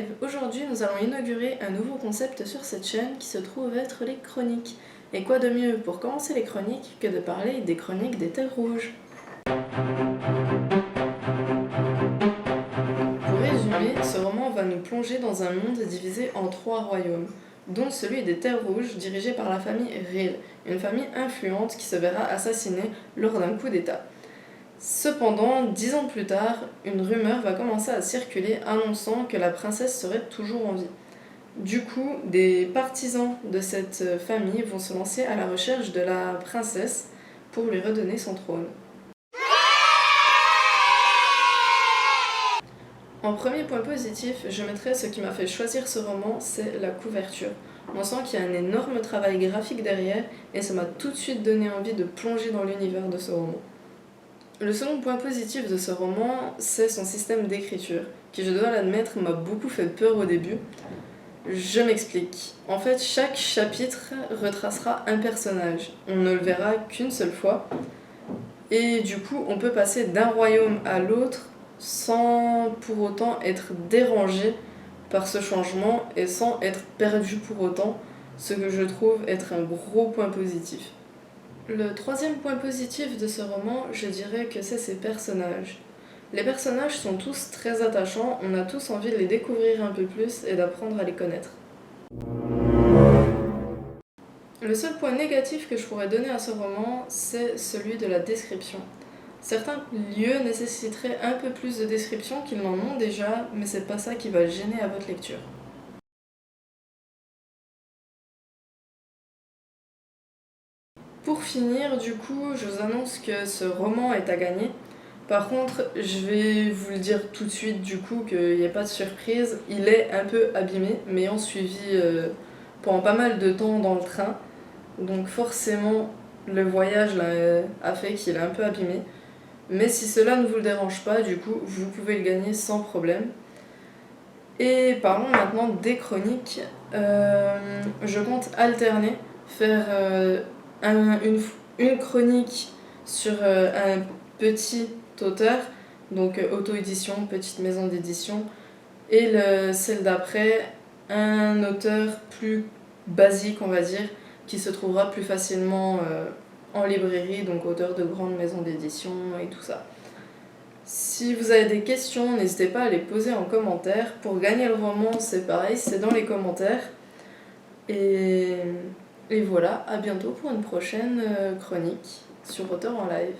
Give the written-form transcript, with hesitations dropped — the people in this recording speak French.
live. Aujourd'hui, nous allons inaugurer un nouveau concept sur cette chaîne qui se trouve être les chroniques. Et quoi de mieux pour commencer les chroniques que de parler des chroniques des Terres Rouges. Pour résumer, ce roman va nous plonger dans un monde divisé en 3 royaumes, dont celui des Terres Rouges dirigé par la famille Rhyl, une famille influente qui se verra assassinée lors d'un coup d'état. Cependant, 10 ans plus tard, une rumeur va commencer à circuler annonçant que la princesse serait toujours en vie. Du coup, des partisans de cette famille vont se lancer à la recherche de la princesse pour lui redonner son trône. En premier point positif, je mettrai ce qui m'a fait choisir ce roman, c'est la couverture. On sent qu'il y a un énorme travail graphique derrière et ça m'a tout de suite donné envie de plonger dans l'univers de ce roman. Le second point positif de ce roman, c'est son système d'écriture, qui, je dois l'admettre, m'a beaucoup fait peur au début. Je m'explique. En fait, chaque chapitre retracera un personnage. On ne le verra qu'une seule fois. Et du coup, on peut passer d'un royaume à l'autre sans pour autant être dérangé par ce changement et sans être perdu pour autant, ce que je trouve être un gros point positif. Le troisième point positif de ce roman, je dirais que c'est ses personnages. Les personnages sont tous très attachants, on a tous envie de les découvrir un peu plus et d'apprendre à les connaître. Le seul point négatif que je pourrais donner à ce roman, c'est celui de la description. Certains lieux nécessiteraient un peu plus de description qu'ils n'en ont déjà, mais c'est pas ça qui va gêner à votre lecture. Pour finir, du coup, je vous annonce que ce roman est à gagner. Par contre, je vais vous le dire tout de suite, du coup, qu'il n'y ait pas de surprise. Il est un peu abîmé, m'ayant suivi pendant pas mal de temps dans le train. Donc forcément, le voyage là, a fait qu'il est un peu abîmé. Mais si cela ne vous le dérange pas, du coup, vous pouvez le gagner sans problème. Et parlons maintenant des chroniques. Je compte alterner, faire une chronique sur un petit auteur, donc auto-édition, petite maison d'édition, et celle d'après, un auteur plus basique, on va dire, qui se trouvera plus facilement en librairie, donc auteur de grandes maisons d'édition et tout ça. Si vous avez des questions, n'hésitez pas à les poser en commentaire. Pour gagner le roman, c'est pareil, c'est dans les commentaires. Et voilà, à bientôt pour une prochaine chronique sur Auteur en live.